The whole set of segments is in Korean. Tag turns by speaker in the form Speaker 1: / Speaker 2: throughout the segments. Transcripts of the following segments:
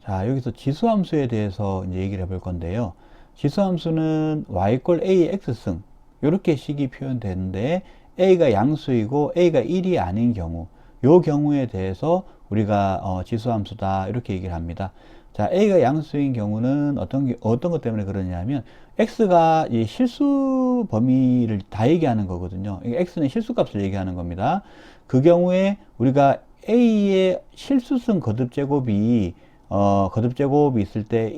Speaker 1: 자, 여기서 지수함수에 대해서 이제 얘기를 해볼 건데요. 지수함수는 y 꼴 a x승 이렇게 식이 표현되는데 a가 양수이고 a가 1이 아닌 경우 요 경우에 대해서 우리가 지수함수다 이렇게 얘기를 합니다. 자, a가 양수인 경우는 어떤 것 때문에 그러냐면 x가 이 실수 범위를 다 얘기하는 거거든요. x는 실수값을 얘기하는 겁니다. 그 경우에 우리가 a의 실수승 거듭제곱이 거듭제곱이 있을 때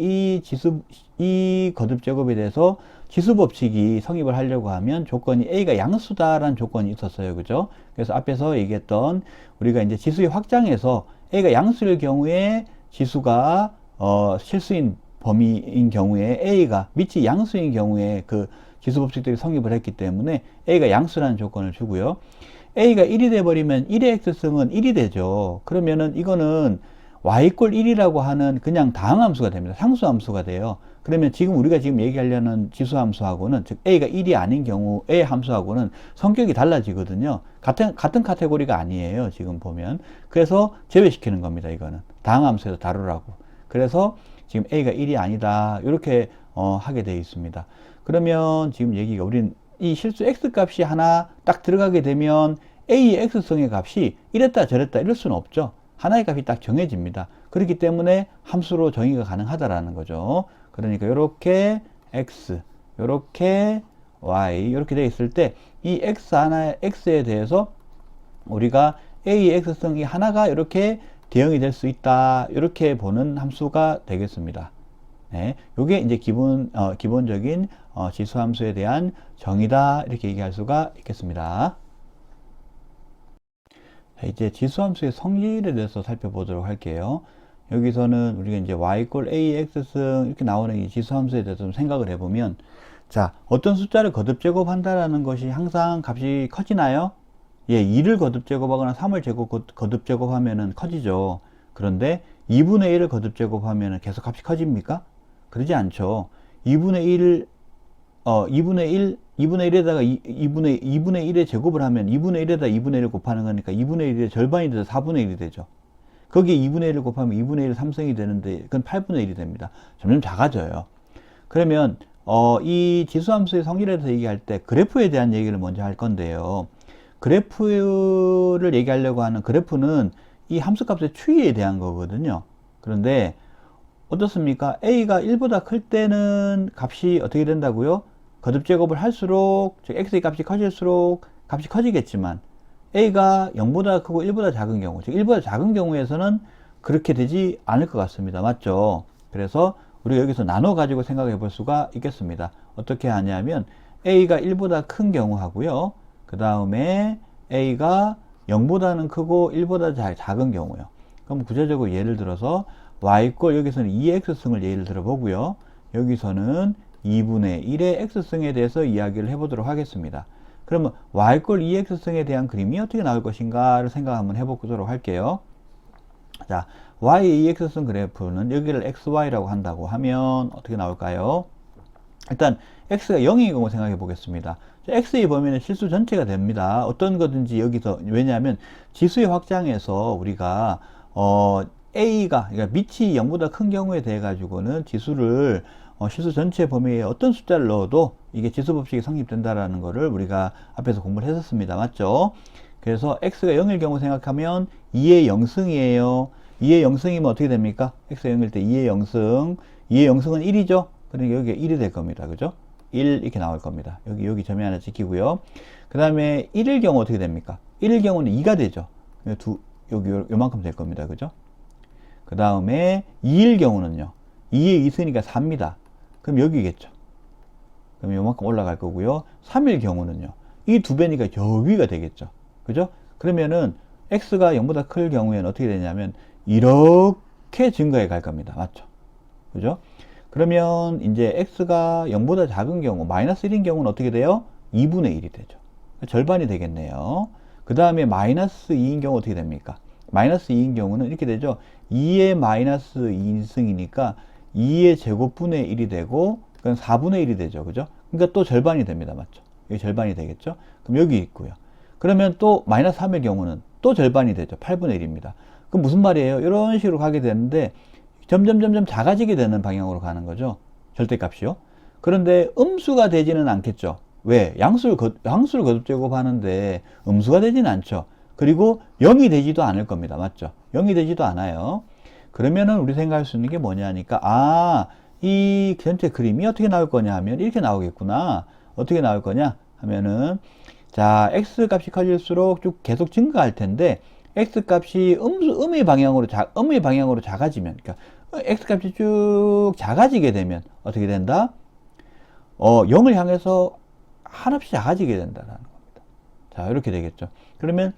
Speaker 1: 이 거듭제곱에 대해서 지수법칙이 성립을 하려고 하면 조건이 a가 양수다라는 조건이 있었어요. 그죠? 그래서 앞에서 얘기했던 우리가 이제 지수의 확장에서 a가 양수일 경우에 지수가 실수인 범위인 경우에 a가 미치 양수인 경우에 그 지수법칙들이 성립을 했기 때문에 a가 양수라는 조건을 주고요. a가 1이 돼버리면 1의 x승은 1이 되죠. 그러면은 이거는 y 꼴 1이라고 하는 그냥 다항함수가 됩니다. 상수함수가 돼요. 그러면 지금 우리가 지금 얘기하려는 지수함수하고는 즉 a가 1이 아닌 경우의 함수하고는 성격이 달라지거든요. 같은 카테고리가 아니에요. 지금 보면. 그래서 제외시키는 겁니다. 이거는 다항함수에서 다루라고. 그래서 지금 a가 1이 아니다. 이렇게 하게 되어 있습니다. 그러면 지금 얘기가 우린 이 실수 x 값이 하나 딱 들어가게 되면 a의 x성의 값이 이랬다 저랬다 이럴 수는 없죠. 하나의 값이 딱 정해집니다. 그렇기 때문에 함수로 정의가 가능하다라는 거죠. 그러니까 이렇게 x, 이렇게 y 이렇게 되어 있을 때 이 x 하나의 x에 대해서 우리가 a의 x성이 하나가 이렇게 대응이 될 수 있다. 이렇게 보는 함수가 되겠습니다. 네, 요게 이제 기본적인 지수함수에 대한 정의다. 이렇게 얘기할 수가 있겠습니다. 자, 이제 지수함수의 성질에 대해서 살펴보도록 할게요. 여기서는 우리가 이제 y 꼴 ax승 이렇게 나오는 이 지수함수에 대해서 좀 생각을 해보면, 자, 어떤 숫자를 거듭 제곱한다라는 것이 항상 값이 커지나요? 예, 2를 거듭 제곱하거나 3을 거듭 제곱하면은 커지죠. 그런데 2분의 1을 거듭 제곱하면은 계속 값이 커집니까? 그러지 않죠. 2분의 1에다가 2분의 1의 제곱을 하면 2분의 1에다 2분의 1을 곱하는 거니까 2분의 1의 절반이 돼서 4분의 1이 되죠. 거기에 2분의 1을 곱하면 2분의 1 3승이 되는데 그건 8분의 1이 됩니다. 점점 작아져요. 그러면 이 지수함수의 성질에 대해서 얘기할 때 그래프에 대한 얘기를 먼저 할 건데요. 그래프를 얘기하려고 하는 그래프는 이 함수값의 추이에 대한 거거든요. 그런데 어떻습니까? a가 1보다 클 때는 값이 어떻게 된다고요? 거듭 제곱을 할수록, 즉 x의 값이 커질수록 값이 커지겠지만 a가 0보다 크고 1보다 작은 경우, 즉 1보다 작은 경우에서는 그렇게 되지 않을 것 같습니다. 맞죠? 그래서 우리가 여기서 나눠 가지고 생각해 볼 수가 있겠습니다. 어떻게 하냐면 a가 1보다 큰 경우 하고요. 그 다음에 a가 0보다는 크고 1보다 작은 경우요. 그럼 구체적으로 예를 들어서 y꼴 여기서는 2x승을 예를 들어 보고요. 여기서는 2분의 1의 x승에 대해서 이야기를 해보도록 하겠습니다. 그러면 y꼴 2x승에 대한 그림이 어떻게 나올 것인가를 생각 한번 해보도록 할게요. 자, y 2x승 그래프는 여기를 xy라고 한다고 하면 어떻게 나올까요? 일단 x가 0인 경우 생각해 보겠습니다. x의 범위는 실수 전체가 됩니다. 어떤 거든지 여기서, 왜냐하면 지수의 확장에서 우리가 a가 그러니까 밑이 0보다 큰 경우에 대해 가지고는 지수를 실수 전체 범위에 어떤 숫자를 넣어도 이게 지수 법칙이 성립된다라는 거를 우리가 앞에서 공부를 했었습니다. 맞죠? 그래서 x가 0일 경우 생각하면 2의 0승이에요. 2의 0승이면 어떻게 됩니까? x가 0일 때 2의 0승, 2의 0승은 1이죠? 그러니까 여기가 1이 될 겁니다. 그죠? 1 이렇게 나올 겁니다. 여기 점이 하나 찍히고요. 그 다음에 1일 경우 어떻게 됩니까? 1일 경우는 2가 되죠. 여기 요만큼 될 겁니다. 그죠? 그 다음에 2일 경우는요. 2의 2승이니까 4입니다. 그럼 여기겠죠. 그럼 요만큼 올라갈 거고요. 3일 경우는요. 이 두 배니까 여기가 되겠죠. 그죠? 그러면은 x가 0보다 클 경우에는 어떻게 되냐면 이렇게 증가해 갈 겁니다. 맞죠? 그죠? 그러면 이제 x가 0보다 작은 경우, 마이너스 1인 경우는 어떻게 돼요? 2분의 1이 되죠. 절반이 되겠네요. 그 다음에 마이너스 2인 경우 어떻게 됩니까? 마이너스 2인 경우는 이렇게 되죠. 2의 마이너스 2승이니까 2의 제곱분의 1이 되고, 그건 4분의 1이 되죠. 그죠? 그러니까 또 절반이 됩니다. 맞죠? 여기 절반이 되겠죠? 그럼 여기 있고요. 그러면 또 마이너스 3의 경우는 또 절반이 되죠. 8분의 1입니다. 그럼 무슨 말이에요? 이런 식으로 가게 되는데, 점점 작아지게 되는 방향으로 가는 거죠. 절대값이요. 그런데 음수가 되지는 않겠죠. 왜? 양수를 거듭제곱하는데 음수가 되지는 않죠. 그리고 0이 되지도 않을 겁니다. 맞죠? 0이 되지도 않아요. 그러면은 우리 생각할 수 있는 게 뭐냐니까, 이 전체 그림이 어떻게 나올 거냐 하면 이렇게 나오겠구나. 어떻게 나올 거냐 하면은, 자, x 값이 커질수록 쭉 계속 증가할 텐데, x 값이 음의 방향으로 작아지면, 그러니까 x 값이 쭉 작아지게 되면 어떻게 된다? 0을 향해서 한없이 작아지게 된다는 겁니다. 자, 이렇게 되겠죠. 그러면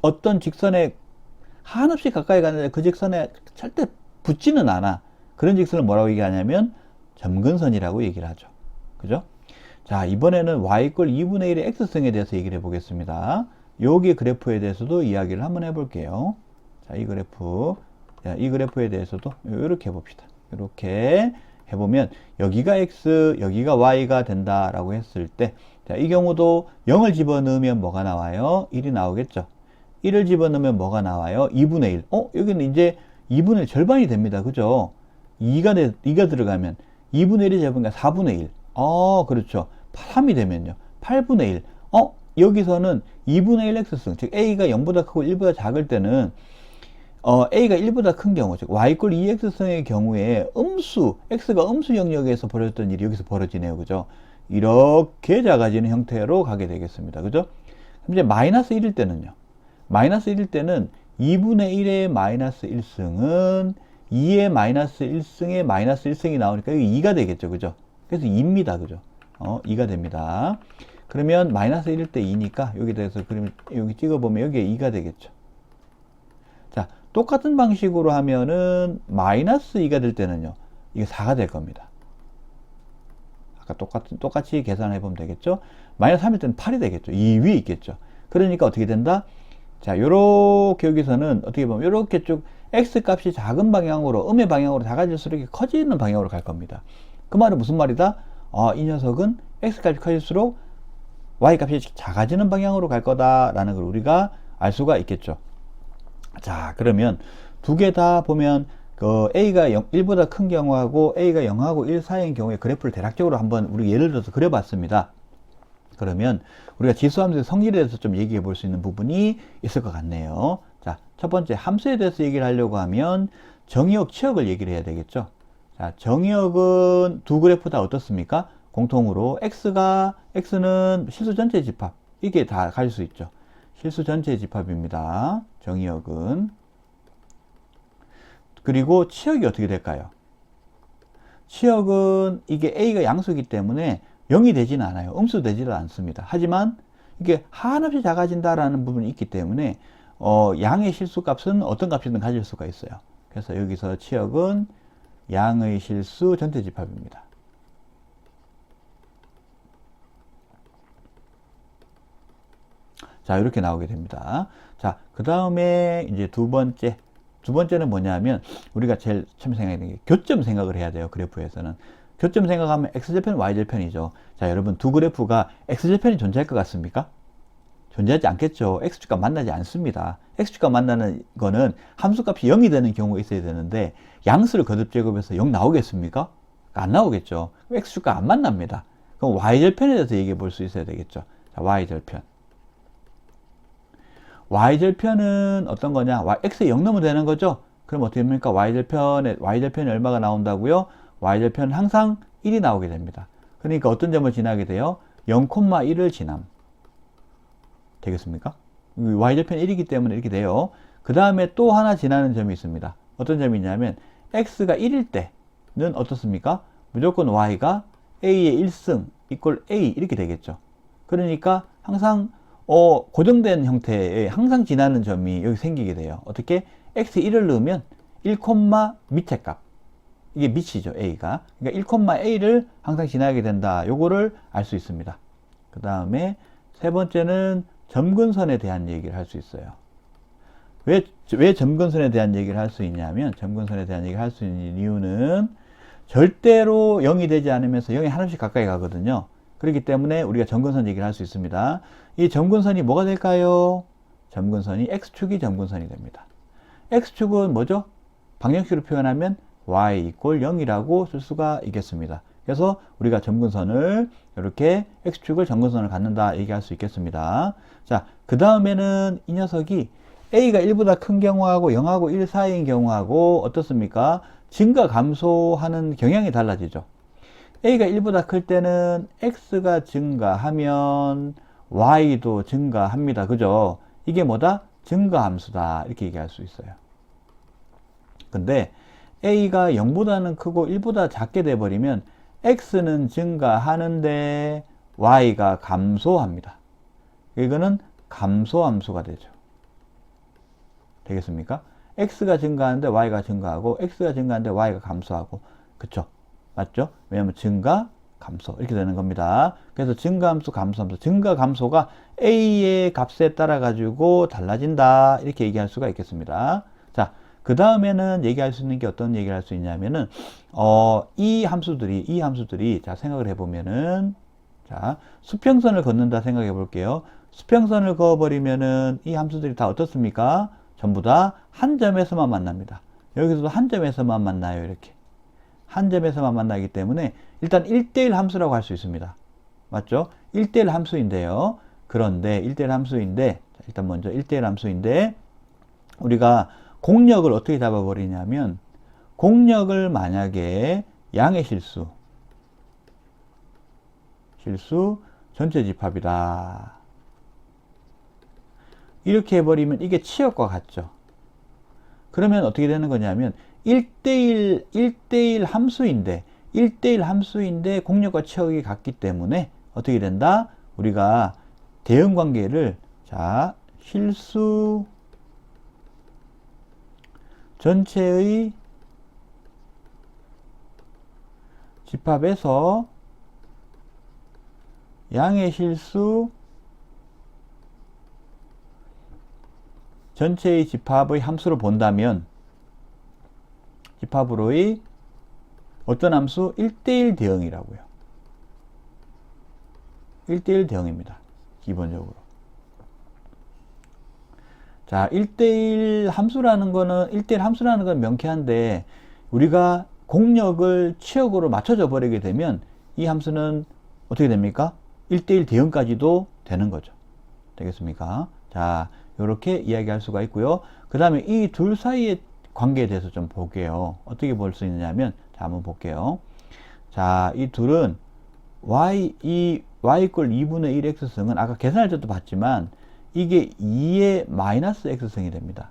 Speaker 1: 어떤 직선에 한없이 가까이 가는데 그 직선에 절대 붙지는 않아. 그런 직선을 뭐라고 얘기하냐면 점근선이라고 얘기를 하죠. 그죠? 자, 이번에는 y = 2분의 1의 x승에 대해서 얘기를 해보겠습니다. 여기 그래프에 대해서도 이야기를 한번 해볼게요. 자, 이 그래프에 대해서도 이렇게 해봅시다. 이렇게 해보면 여기가 x, 여기가 y가 된다라고 했을 때, 자, 이 경우도 0을 집어넣으면 뭐가 나와요? 1이 나오겠죠. 1을 집어넣으면 뭐가 나와요? 2분의 1. 여기는 이제 2분의 1 절반이 됩니다. 그죠? 2가 들어가면 2분의 1이 잡으니까 4분의 1. 그렇죠. 3이 되면요. 8분의 1. 여기서는 2분의 1 x승, 즉 a가 0보다 크고 1보다 작을 때는 a가 1보다 큰 경우, 즉 y = 2x승의 경우에 x가 음수 영역에서 벌어졌던 일이 여기서 벌어지네요. 그죠? 이렇게 작아지는 형태로 가게 되겠습니다. 그죠? 그럼 이제 마이너스 1일 때는요. 마이너스 1일 때는 2분의 1의 마이너스 1승은 2의 마이너스 1승의 마이너스 1승이 나오니까 여기 2가 되겠죠. 그죠? 그래서 2입니다. 그죠? 2가 됩니다. 그러면 마이너스 1일 때 2니까 여기 대해서 그러면 여기 찍어보면 여기에 2가 되겠죠. 자, 똑같은 방식으로 하면은 마이너스 2가 될 때는요. 이게 4가 될 겁니다. 아까 똑같이 계산해 보면 되겠죠. 마이너스 3일 때는 8이 되겠죠. 이 위에 있겠죠. 그러니까 어떻게 된다? 자, 요렇게 여기서는 어떻게 보면 요렇게 쭉 x 값이 작은 방향으로, 음의 방향으로 작아질수록 이렇게 커지는 방향으로 갈 겁니다. 그 말은 무슨 말이다? 이 녀석은 x 값이 커질수록 y 값이 작아지는 방향으로 갈 거다라는 걸 우리가 알 수가 있겠죠. 자, 그러면 두 개 다 보면 a가 1보다 큰 경우하고 a가 0하고 1 사이인 경우에 그래프를 대략적으로 한번 우리 예를 들어서 그려봤습니다. 그러면 우리가 지수함수의 성질에 대해서 좀 얘기해 볼 수 있는 부분이 있을 것 같네요. 자, 첫 번째 함수에 대해서 얘기를 하려고 하면 정의역, 치역을 얘기를 해야 되겠죠. 자, 정의역은 두 그래프 다 어떻습니까? 공통으로 x는 실수 전체 집합, 이게 다 가질 수 있죠. 실수 전체 집합입니다. 정의역은. 그리고 치역이 어떻게 될까요? 치역은 이게 a가 양수이기 때문에 0이 되지는 않아요. 음수 되지도 않습니다. 하지만 이게 한없이 작아진다라는 부분이 있기 때문에 양의 실수값은 어떤 값이든 가질 수가 있어요. 그래서 여기서 치역은 양의 실수 전체 집합입니다. 자, 이렇게 나오게 됩니다. 자, 그 다음에 이제 두 번째는 뭐냐면 우리가 제일 처음 생각하는 게 교점 생각을 해야 돼요. 그래프에서는. 교점 생각하면 x절편, y절편이죠. 자, 여러분 두 그래프가 x절편이 존재할 것 같습니까? 존재하지 않겠죠. x축과 만나지 않습니다. x축과 만나는 거는 함수값이 0이 되는 경우가 있어야 되는데 양수를 거듭 제곱해서 0 나오겠습니까? 안 나오겠죠. x축과 안 만납니다. 그럼 y절편에 대해서 얘기해 볼 수 있어야 되겠죠. 자, y절편. y절편은 어떤 거냐? x에 0 넣으면 되는 거죠? 그럼 어떻게 됩니까? y절편이 얼마가 나온다고요? y절편은 항상 1이 나오게 됩니다. 그러니까 어떤 점을 지나게 돼요? 0,1을 지남. 되겠습니까? y절편 1이기 때문에 이렇게 돼요. 그 다음에 또 하나 지나는 점이 있습니다. 어떤 점이 있냐면 x가 1일 때는 어떻습니까? 무조건 y가 a의 1승 = a 이렇게 되겠죠. 그러니까 항상 고정된 형태의 항상 지나는 점이 여기 생기게 돼요. 어떻게? x에 1을 넣으면 1, 밑의 값. 이게 밑이죠, a가. 그러니까 1,a를 항상 지나게 된다. 요거를 알 수 있습니다. 그 다음에 세 번째는 점근선에 대한 얘기를 할 수 있어요. 왜 점근선에 대한 얘기를 할 수 있냐면, 점근선에 대한 얘기를 할 수 있는 이유는 절대로 0이 되지 않으면서 0이 하나씩 가까이 가거든요. 그렇기 때문에 우리가 점근선 얘기를 할 수 있습니다. 이 점근선이 뭐가 될까요? 점근선이 x축이 점근선이 됩니다. x축은 뭐죠? 방정식으로 표현하면 y 이퀄 0이라고 쓸 수가 있겠습니다. 그래서 우리가 점근선을 이렇게 x축을 점근선을 갖는다 얘기할 수 있겠습니다. 자, 그 다음에는 이 녀석이 a가 1보다 큰 경우하고 0하고 1 사이인 경우하고 어떻습니까? 증가 감소하는 경향이 달라지죠. a가 1보다 클 때는 x가 증가하면 y도 증가합니다. 그죠? 이게 뭐다? 증가함수다. 이렇게 얘기할 수 있어요. 근데 a가 0보다는 크고 1보다 작게 돼버리면 x는 증가하는데 y가 감소합니다. 이거는 감소함수가 되죠. 되겠습니까? x가 증가하는데 y가 증가하고 x가 증가하는데 y가 감소하고, 그쵸? 맞죠? 왜냐면 증가, 감소 이렇게 되는 겁니다. 그래서 증가함수, 감소함수, 증가, 감소가 a의 값에 따라 가지고 달라진다 이렇게 얘기할 수가 있겠습니다. 자, 그 다음에는 얘기할 수 있는 게 어떤 얘기를 할 수 있냐면은 이 함수들이 자 생각을 해보면은, 자 수평선을 걷는다 생각해 볼게요. 수평선을 그어버리면은 이 함수들이 다 어떻습니까? 전부 다 한 점에서만 만납니다. 여기서도 한 점에서만 만나요. 이렇게 한 점에서만 만나기 때문에 일단 1대1 함수라고 할 수 있습니다. 맞죠? 1대1 함수인데요. 그런데 1대1 함수인데, 일단 먼저 1대1 함수인데 우리가 공력을 어떻게 잡아버리냐면, 공력을 만약에 양의 실수 전체 집합이다 이렇게 해버리면 이게 치역과 같죠. 그러면 어떻게 되는 거냐면 1대1 함수인데 공력과 치역이 같기 때문에 어떻게 된다? 우리가 대응 관계를, 자 실수 전체의 집합에서 양의 실수 전체의 집합의 함수로 본다면, 집합으로의 어떤 함수? 1대1 대응이라고요. 1대1 대응입니다. 기본적으로. 자, 1대1 함수라는 건 명쾌한데, 우리가 공력을 치역으로 맞춰져 버리게 되면 이 함수는 어떻게 됩니까? 1대1 대응까지도 되는 거죠. 되겠습니까? 자, 이렇게 이야기할 수가 있고요. 그 다음에 이 둘 사이의 관계에 대해서 좀 볼게요. 어떻게 볼 수 있느냐면, 자, 한번 볼게요. 자, 이 둘은 y 이퀄 2분의 1 x승은 아까 계산할 때도 봤지만 이게 2의 마이너스 x승이 됩니다.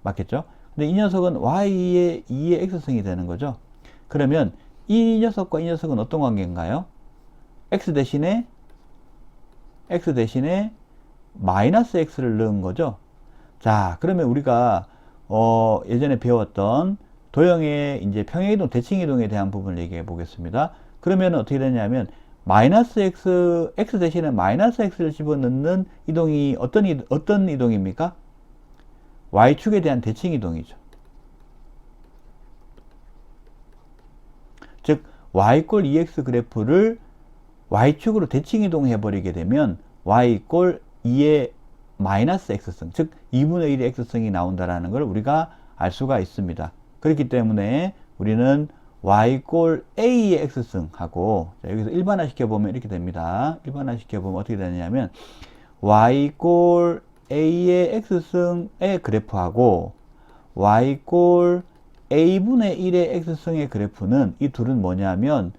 Speaker 1: 맞겠죠? 근데 이 녀석은 y의 2의 x승이 되는 거죠. 그러면 이 녀석과 이 녀석은 어떤 관계인가요? x 대신에 마이너스 x를 넣은 거죠. 자, 그러면 우리가 예전에 배웠던 도형의 이제 평행이동, 대칭이동에 대한 부분을 얘기해 보겠습니다. 그러면 어떻게 되냐면 마이너스 x 대신에 마이너스 x를 집어넣는 이동이 어떤 이동입니까? y축에 대한 대칭이동이죠. 즉 y 꼴 2x 그래프를 y축으로 대칭이동해 버리게 되면 y 꼴 2의 마이너스 x승, 즉 2분의 1의 x승이 나온다라는 걸 우리가 알 수가 있습니다. 그렇기 때문에 우리는 y 꼴 a의 x승하고, 여기서 일반화 시켜보면 이렇게 됩니다. 일반화 시켜보면 어떻게 되냐면 y 꼴 a의 x승의 그래프하고 y 꼴 a분의 1의 x승의 그래프는, 이 둘은 뭐냐면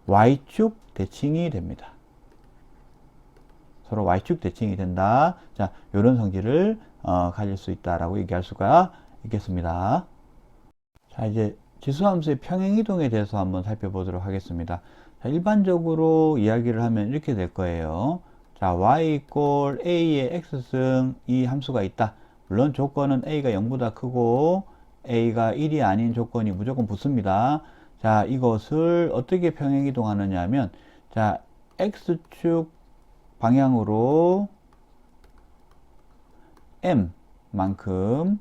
Speaker 1: y축 대칭이 됩니다. 서로 y축 대칭이 된다. 자, 이런 성질을 가질 수 있다라고 얘기할 수가 있겠습니다. 자, 이제 지수함수의 평행이동에 대해서 한번 살펴보도록 하겠습니다. 자, 일반적으로 이야기를 하면 이렇게 될 거예요. 자, y 이퀄 a의 x승 이 함수가 있다. 물론 조건은 a가 0보다 크고 a가 1이 아닌 조건이 무조건 붙습니다. 자, 이것을 어떻게 평행이동하느냐 하면, 자, x축 방향으로 m만큼,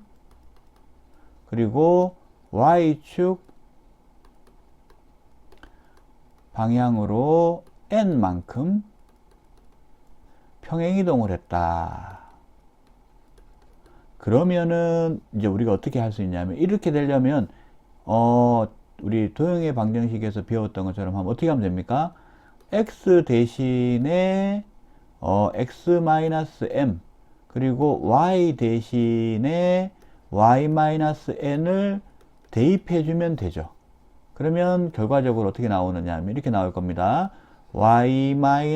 Speaker 1: 그리고 y축 방향으로 n만큼 평행이동을 했다. 그러면은 이제 우리가 어떻게 할 수 있냐면, 이렇게 되려면 우리 도형의 방정식에서 배웠던 것처럼 하면 어떻게 하면 됩니까? x 대신에 x-m 그리고 y 대신에 y-n을 대입해 주면 되죠. 그러면 결과적으로 어떻게 나오느냐 하면 이렇게 나올 겁니다. y-n은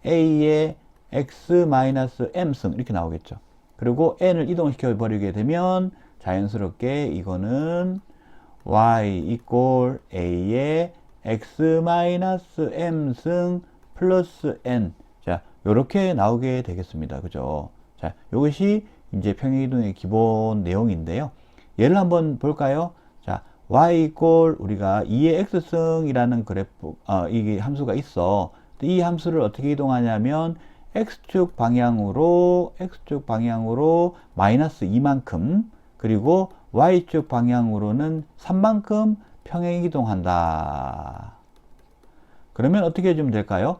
Speaker 1: a의 x-m승 이렇게 나오겠죠. 그리고 n을 이동시켜 버리게 되면 자연스럽게 이거는 y equal a의 x-m승 플러스 n. 자, 요렇게 나오게 되겠습니다. 그죠? 자, 요것이 이제 평행이동의 기본 내용인데요. 예를 한번 볼까요? 자, y equal 우리가 2의 x승이라는 그래프, 이게 함수가 있어. 이 함수를 어떻게 이동하냐면 x축 방향으로 마이너스 2만큼 그리고 y축 방향으로는 3만큼 평행 이동한다. 그러면 어떻게 해주면 될까요?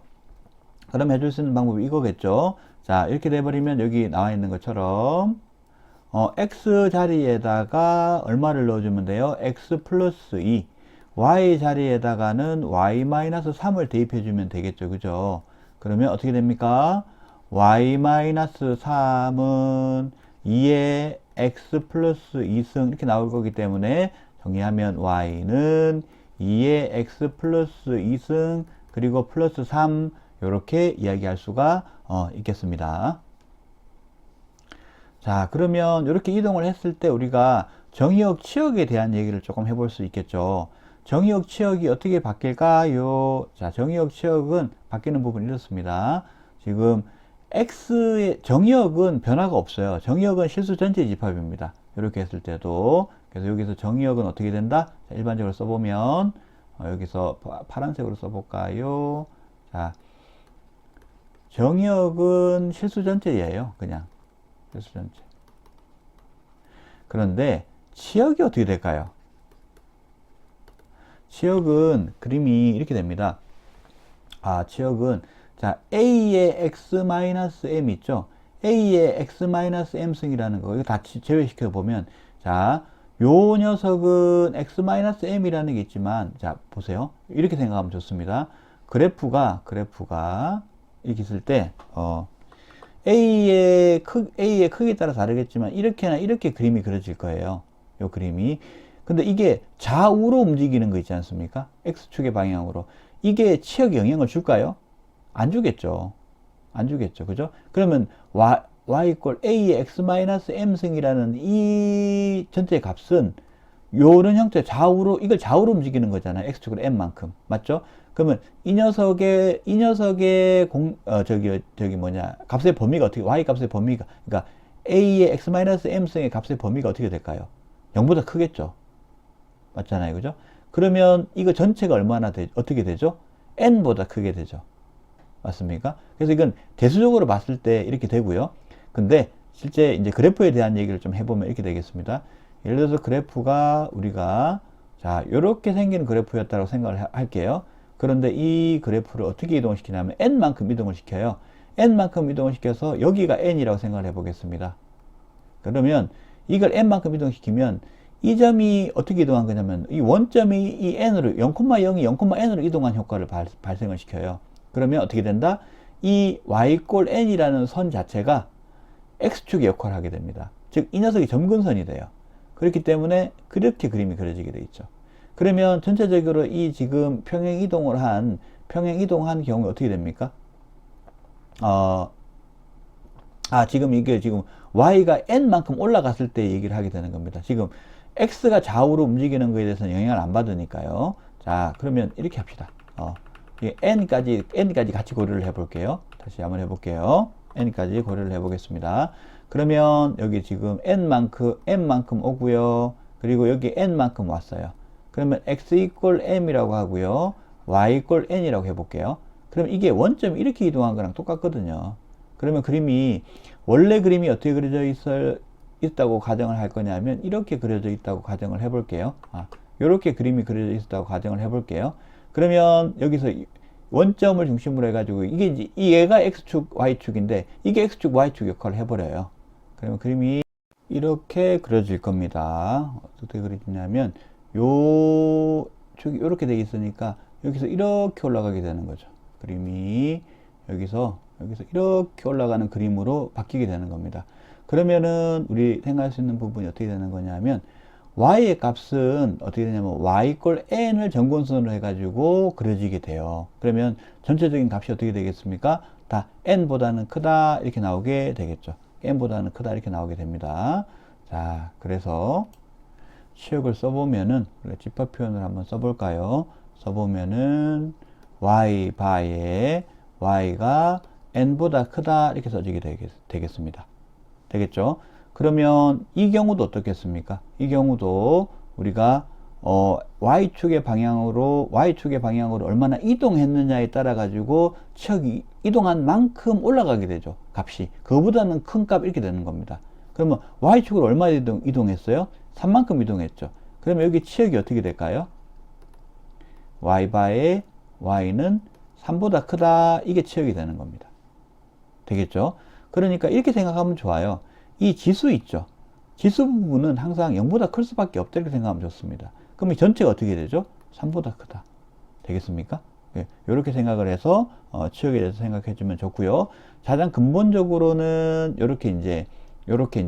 Speaker 1: 그럼 해줄 수 있는 방법이 이거겠죠. 자, 이렇게 돼버리면 여기 나와 있는 것처럼 x 자리에다가 얼마를 넣어주면 돼요? x 플러스 2 y 자리에다가는 y 마이너스 3을 대입해주면 되겠죠. 그죠? 그러면 어떻게 됩니까? y 마이너스 3은 2의 x 플러스 2승 이렇게 나올 거기 때문에 정리하면 y는 2의 x 플러스 2승 그리고 플러스 3 이렇게 이야기할 수가 있겠습니다. 자, 그러면 이렇게 이동을 했을 때 우리가 정의역 치역에 대한 얘기를 조금 해볼 수 있겠죠. 정의역 치역이 어떻게 바뀔까요? 자, 정의역 치역은 바뀌는 부분이 이렇습니다. 지금 x의 정의역은 변화가 없어요. 정의역은 실수 전체 집합입니다. 이렇게 했을 때도. 그래서 여기서 정의역은 어떻게 된다? 자, 일반적으로 써보면 여기서 파란색으로 써볼까요? 자, 정의역은 실수 전체예요. 그냥 실수 전체. 그런데 치역이 어떻게 될까요? 치역은 그림이 이렇게 됩니다. 치역은 자, a의 x-m 있죠? a의 x-m승이라는 거 이거 다 제외시켜 보면 자, 요 녀석은 x-m이라는 게 있지만 자, 보세요. 이렇게 생각하면 좋습니다. 그래프가 이렇게 있을 때 A의 크기에 따라 다르겠지만 이렇게나 이렇게 그림이 그려질 거예요. 요 그림이. 근데 이게 좌우로 움직이는 거 있지 않습니까? X축의 방향으로. 이게 치역에 영향을 줄까요? 안 주겠죠. 안 주겠죠. 그죠? 그러면 y equal a의 x-m승이라는 이 전체 값은 요런 형태 이걸 좌우로 움직이는 거잖아요. X축으로 n만큼. 맞죠? 그러면 이 녀석의 값의 범위가 어떻게, y 값의 범위가, 그러니까 a의 x-m승의 값의 범위가 어떻게 될까요? 0보다 크겠죠. 맞잖아요. 그죠? 그러면 이거 전체가 어떻게 되죠? n보다 크게 되죠. 맞습니까? 그래서 이건 대수적으로 봤을 때 이렇게 되고요. 근데 실제 이제 그래프에 대한 얘기를 좀 해보면 이렇게 되겠습니다. 예를 들어서 그래프가 우리가 자, 요렇게 생긴 그래프였다고 생각을 할게요. 그런데 이 그래프를 어떻게 이동을 시키냐면 n만큼 이동을 시켜요. n만큼 이동을 시켜서 여기가 n이라고 생각을 해보겠습니다. 그러면 이걸 n만큼 이동시키면 이 점이 어떻게 이동한 거냐면 이 원점이 이 n으로 0,0이 0,n으로 이동한 효과를 발생을 시켜요. 그러면 어떻게 된다? 이 y 꼴 n이라는 선 자체가 x축의 역할을 하게 됩니다. 즉 이 녀석이 점근선이 돼요. 그렇기 때문에 그렇게 그림이 그려지게 되어 있죠. 그러면 전체적으로 이 지금 평행 이동한 경우에 어떻게 됩니까? 지금 이게 지금 y가 n만큼 올라갔을 때 얘기를 하게 되는 겁니다. 지금 x가 좌우로 움직이는 거에 대해서는 영향을 안 받으니까요. 자, 그러면 이렇게 합시다. n까지 같이 고려를 해볼게요. 다시 한번 해볼게요. n까지 고려를 해보겠습니다. 그러면 여기 지금 n만큼 오고요. 그리고 여기 n만큼 왔어요. 그러면 x equal m이라고 하고요. y equal n이라고 해볼게요. 그럼 이게 원점이 이렇게 이동한 거랑 똑같거든요. 그러면 원래 그림이 어떻게 그려져 있다고 가정을 할 거냐면 이렇게 그려져 있다고 가정을 해볼게요. 이렇게 그림이 그려져 있다고 가정을 해볼게요. 그러면 여기서 원점을 중심으로 해가지고 이게 이제 얘가 x축 y축인데 이게 x축 y축 역할을 해버려요. 그러면 그림이 이렇게 그려질 겁니다. 어떻게 그려지냐면 요 축이 이렇게 돼 있으니까 여기서 이렇게 올라가게 되는 거죠. 그림이 여기서 이렇게 올라가는 그림으로 바뀌게 되는 겁니다. 그러면은 우리 생각할 수 있는 부분이 어떻게 되는 거냐면 y의 값은 어떻게 되냐면 y 꼴 n을 정근선으로 해가지고 그려지게 돼요. 그러면 전체적인 값이 어떻게 되겠습니까? 다 n보다는 크다 이렇게 나오게 되겠죠. n보다는 크다 이렇게 나오게 됩니다. 자, 그래서 치역을 써보면은 집합 표현을 한번 써볼까요? 써보면은 y 바에 y가 n보다 크다 이렇게 써지게 되겠습니다. 되겠죠? 그러면 이 경우도 어떻겠습니까? 이 경우도 우리가 y축의 방향으로 얼마나 이동했느냐에 따라 가지고 치역이 이동한 만큼 올라가게 되죠. 값이 그거보다는 큰 값 이렇게 되는 겁니다. 그러면 y축으로 얼마 이동했어요? 3만큼 이동했죠. 그러면 여기 치역이 어떻게 될까요? y바에 y는 3보다 크다 이게 치역이 되는 겁니다. 되겠죠? 그러니까 이렇게 생각하면 좋아요. 이 지수 있죠? 지수 부분은 항상 0보다 클 수밖에 없다 이렇게 생각하면 좋습니다. 그럼 이 전체가 어떻게 되죠? 3보다 크다. 되겠습니까? 예, 이렇게 생각을 해서 치역에 대해서 생각해 주면 좋고요. 가장 근본적으로는 이렇게 이제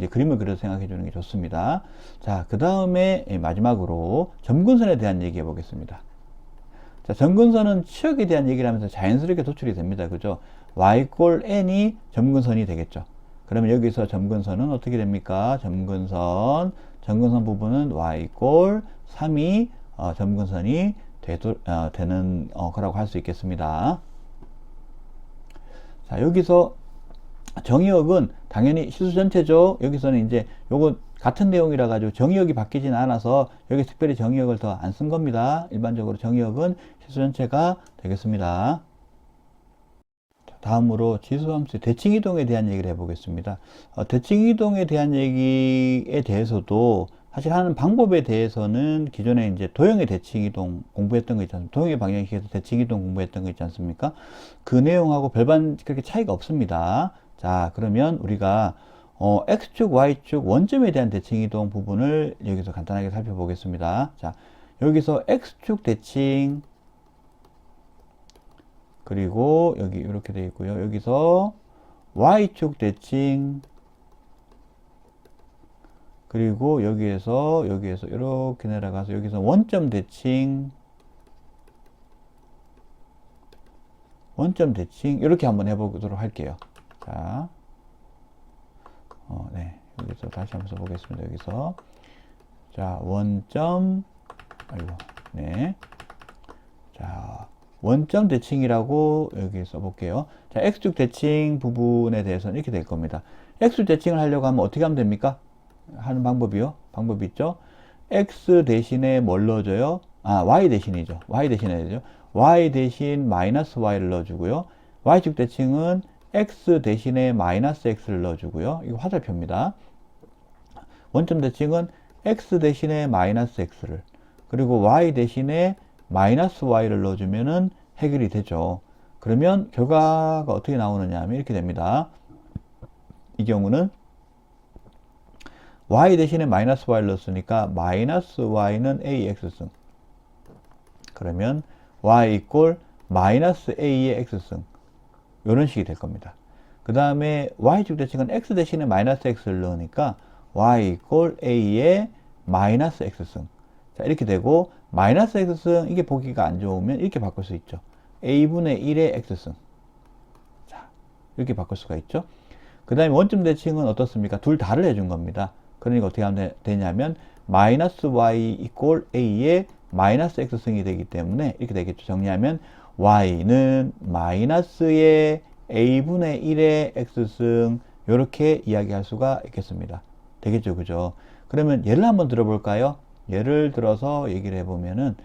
Speaker 1: 그림을 그려서 생각해 주는 게 좋습니다. 자, 그 다음에 마지막으로 점근선에 대한 얘기 해 보겠습니다. 자, 점근선은 치역에 대한 얘기를 하면서 자연스럽게 도출이 됩니다. 그죠? y 꼴 n이 점근선이 되겠죠. 그러면 여기서 점근선은 어떻게 됩니까? 점근선 부분은 y 꼴 3이 점근선이 되는 거라고 할 수 있겠습니다. 자, 여기서 정의역은 당연히 시수 전체죠. 여기서는 이제 요거 같은 내용이라 가지고 정의역이 바뀌진 않아서 여기 특별히 정의역을 더 안 쓴 겁니다. 일반적으로 정의역은 시수 전체가 되겠습니다. 다음으로 지수함수의 대칭이동에 대한 얘기를 해보겠습니다. 대칭이동에 대한 얘기에 대해서도 사실 하는 방법에 대해서는 기존에 이제 도형의 대칭이동 공부했던 거 있지 않습니까? 도형의 방정식에서 대칭이동 공부했던 거 있지 않습니까? 그 내용하고 별반 그렇게 차이가 없습니다. 자, 그러면 우리가 x축, y축 원점에 대한 대칭이동 부분을 여기서 간단하게 살펴보겠습니다. 자, 여기서 x축 대칭 그리고 여기 이렇게 되어 있고요. 여기서 y축 대칭 그리고 여기에서 이렇게 내려가서 여기서 원점 대칭 이렇게 한번 해보도록 할게요. 자, 네, 여기서 다시 한번 써보겠습니다. 여기서 자, 원점 네, 자, 원점 대칭이라고 여기 써볼게요. 자, x축 대칭 부분에 대해서는 이렇게 될 겁니다. x축 대칭을 하려고 하면 어떻게 하면 됩니까? 하는 방법이 있죠. x 대신에 뭘 넣어줘요? y 대신이죠. y 대신에 되죠. y 대신 마이너스 y를 넣어주고요. y축 대칭은 x 대신에 마이너스 x를 넣어주고요. 이거 화살표입니다. 원점 대칭은 x 대신에 마이너스 x를 그리고 y 대신에 마이너스 y를 넣어주면은 해결이 되죠. 그러면 결과가 어떻게 나오느냐 하면 이렇게 됩니다. 이 경우는 y 대신에 마이너스 y를 넣었으니까 마이너스 y는 ax승 그러면 y 이꼴 마이너스 a의 x승 이런 식이 될 겁니다. 그 다음에 y축 대칭은 x 대신에 마이너스 x를 넣으니까 y 이꼴 a의 마이너스 x승 자, 이렇게 되고 마이너스 x승 이게 보기가 안 좋으면 이렇게 바꿀 수 있죠. a분의 1의 x승 자, 이렇게 바꿀 수가 있죠. 그 다음에 원점 대칭은 어떻습니까? 둘 다를 해준 겁니다. 그러니까 어떻게 하면 되냐면 마이너스 y 이꼴 a의 마이너스 x승이 되기 때문에 이렇게 되겠죠. 정리하면 y는 마이너스의 a분의 1의 x승 이렇게 이야기할 수가 있겠습니다. 되겠죠, 그죠? 그러면 예를 한번 들어볼까요? 예를 들어서 얘기를 해보면은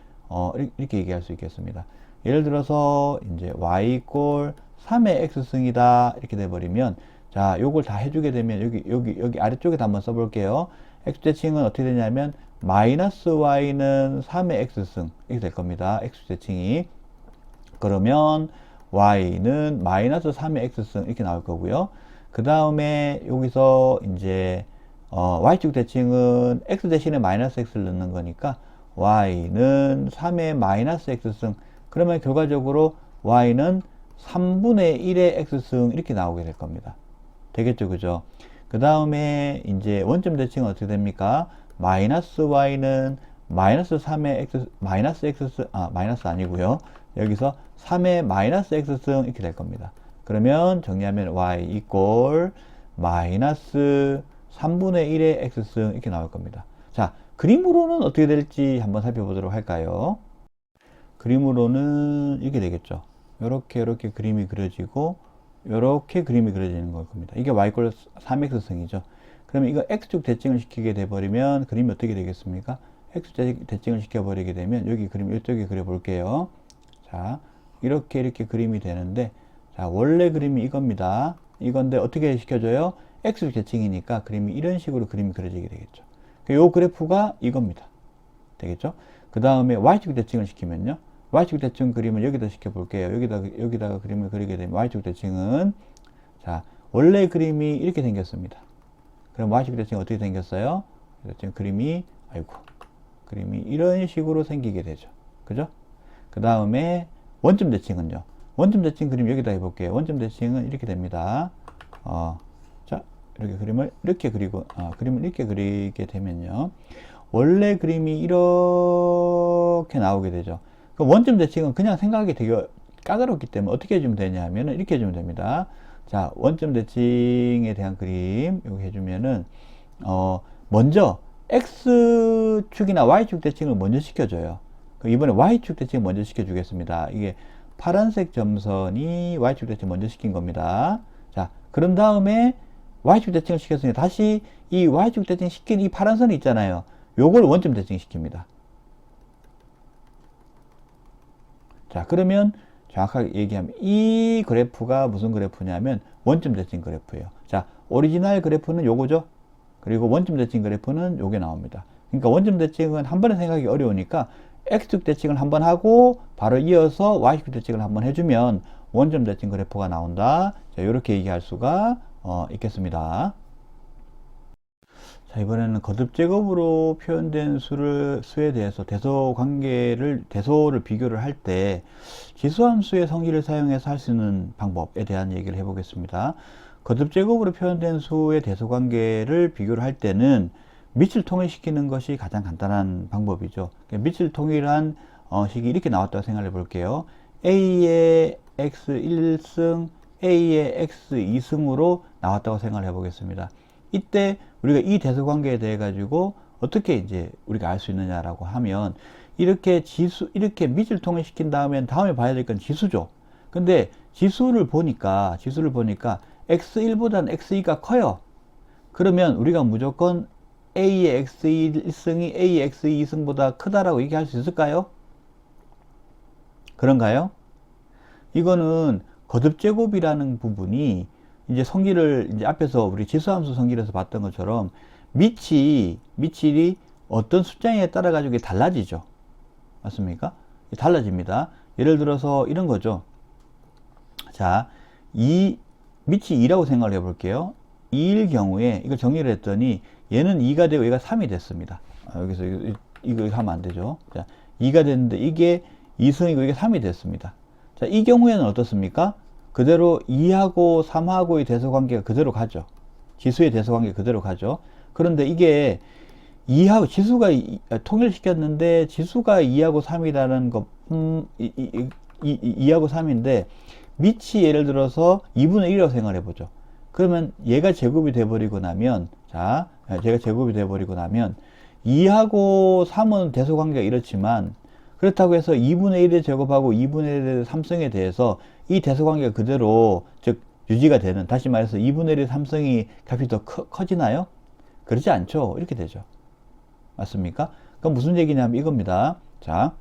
Speaker 1: 이렇게 얘기할 수 있겠습니다. 예를 들어서 이제 y 이꼴 3의 x승이다 이렇게 돼버리면 자, 요걸 다 해주게 되면 여기 아래쪽에다 한번 써볼게요. x 대칭은 어떻게 되냐면 마이너스 y는 3의 x승 이렇게 될 겁니다. x 대칭이 그러면 y는 마이너스 3의 x승 이렇게 나올 거고요. 그 다음에 여기서 이제 y축 대칭은 x 대신에 마이너스 x를 넣는 거니까 y는 3의 마이너스 x승. 그러면 결과적으로 y는 3분의 1의 x승 이렇게 나오게 될 겁니다. 되겠죠, 그죠? 그 다음에 이제 원점 대칭은 어떻게 됩니까? 마이너스 y는 마이너스 3의 x, 마이너스 x승, 마이너스 아니고요. 여기서 3의 마이너스 x승 이렇게 될 겁니다. 그러면 정리하면 y 이꼴 마이너스 3분의 1의 x승 이렇게 나올 겁니다. 자, 그림으로는 어떻게 될지 한번 살펴보도록 할까요? 그림으로는 이렇게 되겠죠. 이렇게 그림이 그려지고 이렇게 그림이 그려지는 걸 겁니다. 이게 y=3 x승이죠. 그러면 이거 x축 대칭을 시키게 돼 버리면 그림이 어떻게 되겠습니까? x축 대칭을 시켜 버리게 되면 여기 그림 이쪽에 그려 볼게요. 자, 이렇게 그림이 되는데, 자, 원래 그림이 이겁니다. 이건데 어떻게 시켜줘요? x축 대칭이니까 그림이 이런 식으로 그림이 그려지게 되겠죠. 요 그래프가 이겁니다. 되겠죠? 그 다음에 y축 대칭을 시키면요. y축 대칭 그림을 여기다 시켜 볼게요. 여기다가 그림을 그리게 되면 y축 대칭은, 자, 원래 그림이 이렇게 생겼습니다. 그럼 y축 대칭 어떻게 생겼어요? 지금 그림이 이런 식으로 생기게 되죠. 그죠? 그 다음에 원점 대칭은요. 원점 대칭 그림 여기다 해볼게요. 원점 대칭은 이렇게 됩니다. 자, 이렇게 그림을 이렇게 그리고, 그림을 이렇게 그리게 되면요. 원래 그림이 이렇게 나오게 되죠. 그 원점 대칭은 그냥 생각하기 되게 까다롭기 때문에 어떻게 해주면 되냐 하면은 이렇게 해주면 됩니다. 자, 원점 대칭에 대한 그림 여기 해주면은 먼저 x축이나 y축 대칭을 먼저 시켜줘요. 이번에 y축 대칭 먼저 시켜주겠습니다. 이게 파란색 점선이 y축 대칭 먼저 시킨 겁니다. 자, 그런 다음에 y축 대칭을 시켰으니 다시 이 y축 대칭 시킨 이 파란 선이 있잖아요. 요걸 원점 대칭 시킵니다. 자, 그러면 정확하게 얘기하면 이 그래프가 무슨 그래프냐면 원점 대칭 그래프예요. 자, 오리지널 그래프는 요거죠. 그리고 원점 대칭 그래프는 요게 나옵니다. 그러니까 원점 대칭은 한 번에 생각하기 어려우니까 x축 대칭을 한번 하고 바로 이어서 y축 대칭을 한번 해주면 원점 대칭 그래프가 나온다. 자, 이렇게 얘기할 수가 있겠습니다. 자, 이번에는 거듭 제곱으로 표현된 수에 대해서 대소를 비교를 할 때 지수함수의 성질을 사용해서 할 수 있는 방법에 대한 얘기를 해보겠습니다. 거듭 제곱으로 표현된 수의 대소 관계를 비교를 할 때는 밑을 통일시키는 것이 가장 간단한 방법이죠. 밑을 통일한 식이 이렇게 나왔다고 생각해 볼게요. a의 x1승, a의 x2승으로 나왔다고 생각해 보겠습니다. 이때 우리가 이 대소 관계에 대해 가지고 어떻게 이제 우리가 알 수 있느냐라고 하면 이렇게 밑을 통일시킨 다음에 봐야 될 건 지수죠. 근데 지수를 보니까 x1보다는 x2가 커요. 그러면 우리가 무조건 a의 x1승이 a의 x2승보다 크다라고 얘기할 수 있을까요? 그런가요? 이거는 거듭제곱이라는 부분이 이제 성질을 이제 앞에서 우리 지수함수 성질에서 봤던 것처럼 밑이 어떤 숫자에 따라 가지고 달라지죠. 맞습니까? 달라집니다. 예를 들어서 이런 거죠. 자, 밑이 2라고 생각을 해 볼게요. 2일 경우에 이걸 정리를 했더니 얘는 2가 되고 얘가 3이 됐습니다. 여기서 이거 하면 안 되죠. 자, 2가 됐는데 이게 2승이고 이게 3이 됐습니다. 자, 이 경우에는 어떻습니까? 그대로 2하고 3하고의 대소관계가 그대로 가죠. 지수의 대소관계가 그대로 가죠. 그런데 이게 지수가 통일시켰는데 지수가 2하고 3이라는 것, 2하고 3인데 밑이 예를 들어서 2분의 1이라고 생각해 보죠. 그러면 얘가 제곱이 돼버리고 나면, 자, 얘가 제곱이 돼버리고 나면 2하고 3은 대소관계가 이렇지만 그렇다고 해서 2분의 1의 제곱하고 2분의 1의 3승에 대해서 이 대소관계가 그대로 즉 유지가 되는, 다시 말해서 2분의 1의 3승이 값이 더 커지나요? 그렇지 않죠. 이렇게 되죠. 맞습니까? 그럼 무슨 얘기냐면 이겁니다. 자,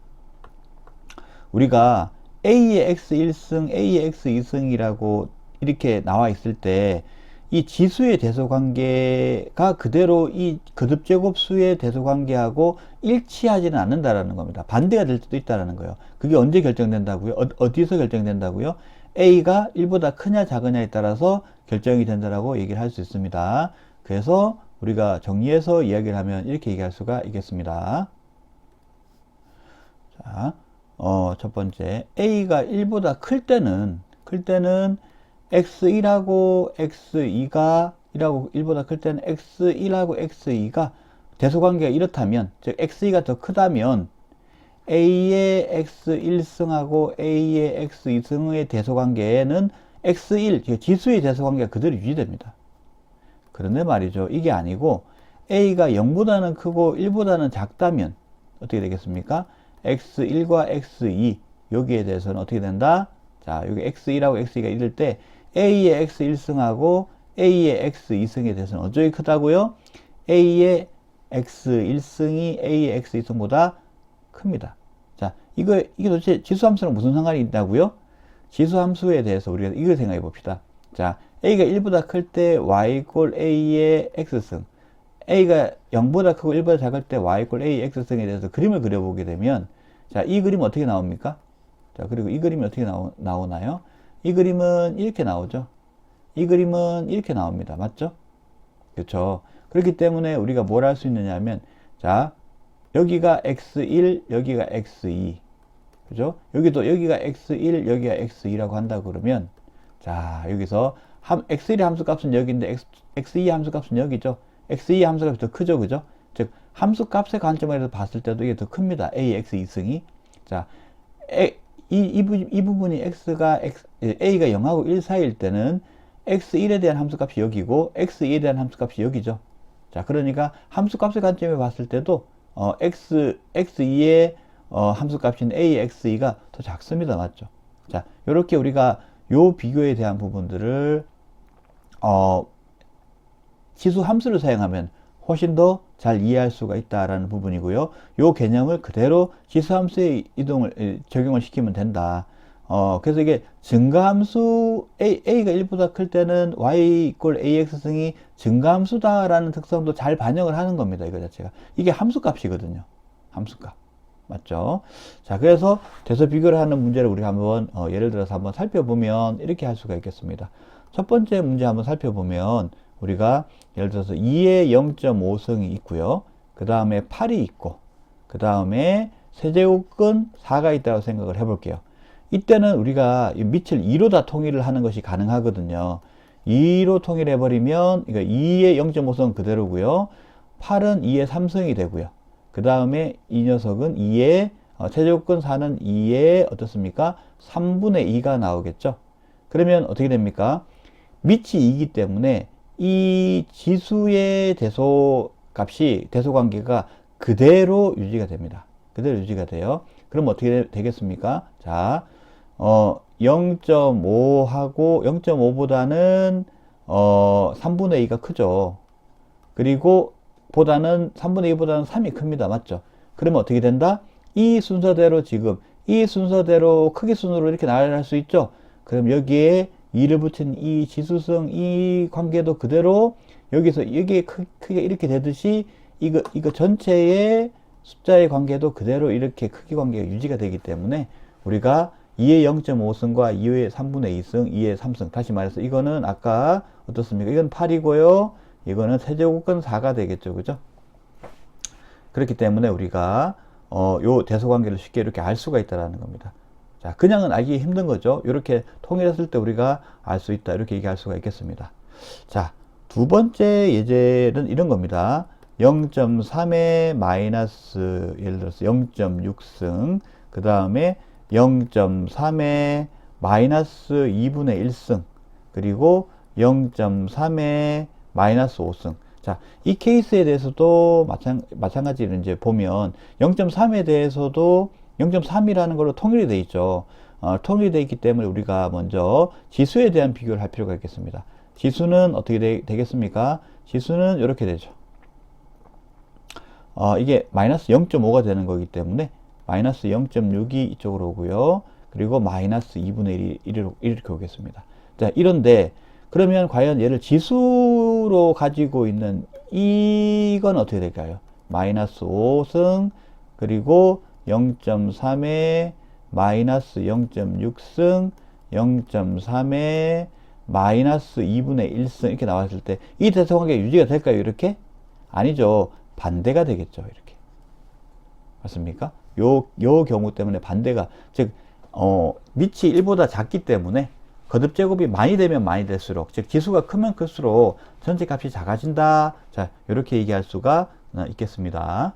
Speaker 1: 우리가 A의 X1승, A의 X2승이라고 이렇게 나와 있을 때 이 지수의 대소관계가 그대로 이 거듭제곱수의 대소관계하고 일치하지는 않는다라는 겁니다. 반대가 될 수도 있다라는 거예요. 그게 언제 결정된다고요? 어디서 결정된다고요? A가 1보다 크냐 작으냐에 따라서 결정이 된다라고 얘기를 할 수 있습니다. 그래서 우리가 정리해서 이야기를 하면 이렇게 얘기할 수가 있겠습니다. 자, 첫 번째, A가 1보다 클 때는 x1하고 x2가 1보다 클 때는 x1하고 x2가 대소관계가 이렇다면, 즉 x2가 더 크다면 A의 x1승하고 A의 x2승의 대소관계에는 x1, 지수의 대소관계가 그대로 유지됩니다. 그런데 말이죠. 이게 아니고 A가 0보다는 크고 1보다는 작다면 어떻게 되겠습니까? x1과 x2 여기에 대해서는 어떻게 된다? 자, 여기 x1하고 x2가 이럴 때 A의 x1승하고 A의 x2승에 대해서는 어쩌기 크다고요? A의 x1승이 A의 x2승보다 큽니다. 자, 이게 도대체 지수함수랑 무슨 상관이 있다고요? 지수함수에 대해서 우리가 이걸 생각해 봅시다. 자, A가 1보다 클 때 y 꼴 A의 x승, A가 0보다 크고 1보다 작을 때 y 꼴 A의 x승에 대해서 그림을 그려보게 되면, 자, 이 그림은 어떻게 나옵니까? 자, 그리고 이 그림이 어떻게 나오나요? 이 그림은 이렇게 나오죠. 이 그림은 이렇게 나옵니다. 맞죠? 그렇죠. 그렇기 때문에 우리가 뭘 할 수 있느냐 하면, 자, 여기가 x1, 여기가 x2. 그죠? 여기가 x1, 여기가 x2라고 한다 그러면, 자, 여기서 x1의 함수값은 여기인데 x2의 함수값은 여기죠. x2의 함수값이 더 크죠. 그죠? 즉, 함수값의 관점에서 봤을 때도 이게 더 큽니다. a, x2승이. 자, 이 부분이 a가 0하고 1 사이일 때는 x1에 대한 함수값이 여기고 x2에 대한 함수값이 여기죠. 자, 그러니까 함수값의 관점에 봤을 때도 x2의 함수값인 a, x2가 더 작습니다. 맞죠? 자, 요렇게 우리가 요 비교에 대한 부분들을 지수 함수를 사용하면 훨씬 더 잘 이해할 수가 있다라는 부분이고요. 요 개념을 그대로 지수 함수에 적용을 시키면 된다. 그래서 이게 증가함수 A가 1보다 클 때는 Y = AX승이 증가함수다라는 특성도 잘 반영을 하는 겁니다. 이거 자체가. 이게 함수값이거든요. 함수값. 맞죠? 자, 그래서 대서 비교를 하는 문제를 우리가 한번, 예를 들어서 한번 살펴보면 이렇게 할 수가 있겠습니다. 첫 번째 문제 한번 살펴보면 우리가 예를 들어서 2의 0.5승이 있고요. 그 다음에 8이 있고, 그 다음에 세제곱근 4가 있다고 생각을 해볼게요. 이때는 우리가 밑을 2로 다 통일을 하는 것이 가능하거든요. 2로 통일해버리면, 그러니까 2의 0.5승은 그대로고요. 8은 2의 3승이 되고요. 그 다음에 이 녀석은 2의, 세제곱근 4는 2의 어떻습니까? 3분의 2가 나오겠죠. 그러면 어떻게 됩니까? 밑이 2이기 때문에 이 지수의 대소관계가 그대로 유지가 됩니다. 그대로 유지가 돼요. 그럼 어떻게 되겠습니까? 자, 0.5하고 0.5보다는 3분의 2가 크죠. 그리고 3분의 2보다는 3이 큽니다. 맞죠? 그러면 어떻게 된다? 이 순서대로 크기 순으로 이렇게 나열할 수 있죠? 그럼 여기에 2를 붙인 이 지수성 이 관계도 그대로 여기에 크게 이렇게 되듯이 이거 전체의 숫자의 관계도 그대로 이렇게 크기 관계가 유지가 되기 때문에 우리가 2의 0.5승과 2의 3분의 2승, 2의 3승. 다시 말해서 이거는 아까 어떻습니까? 이건 8이고요. 이거는 세제곱근 4가 되겠죠. 그죠? 그렇기 때문에 우리가 요 대소관계를 쉽게 이렇게 알 수가 있다라는 겁니다. 자, 그냥은 알기 힘든 거죠. 이렇게 통일했을 때 우리가 알 수 있다. 이렇게 얘기할 수가 있겠습니다. 자, 두 번째 예제는 이런 겁니다. 0.3의 마이너스, 예를 들어서 0.6승, 그 다음에 0.3의 마이너스 2분의 1승, 그리고 0.3의 마이너스 5승. 자, 이 케이스에 대해서도 마찬가지로 이제 보면 0.3에 대해서도 0.3이라는 걸로 통일이 되어 있죠. 통일이 되어 있기 때문에 우리가 먼저 지수에 대한 비교를 할 필요가 있겠습니다. 지수는 어떻게 되겠습니까? 지수는 이렇게 되죠. 이게 마이너스 0.5가 되는 거기 때문에 마이너스 0.6이 이쪽으로 오고요. 그리고 마이너스 2분의 1이 이렇게 오겠습니다. 자, 이런데 그러면 과연 얘를 지수로 가지고 있는 이건 어떻게 될까요? 마이너스 5승, 그리고 0.3에 마이너스 0.6승, 0.3에 마이너스 2분의 1승 이렇게 나왔을 때 이 대소관계가 유지가 될까요? 이렇게? 아니죠. 반대가 되겠죠. 이렇게. 맞습니까? 요 경우 때문에 반대가, 즉, 밑이 1보다 작기 때문에 거듭 제곱이 많이 되면 많이 될수록, 즉 지수가 크면 클수록 전체 값이 작아진다. 자, 이렇게 얘기할 수가 있겠습니다.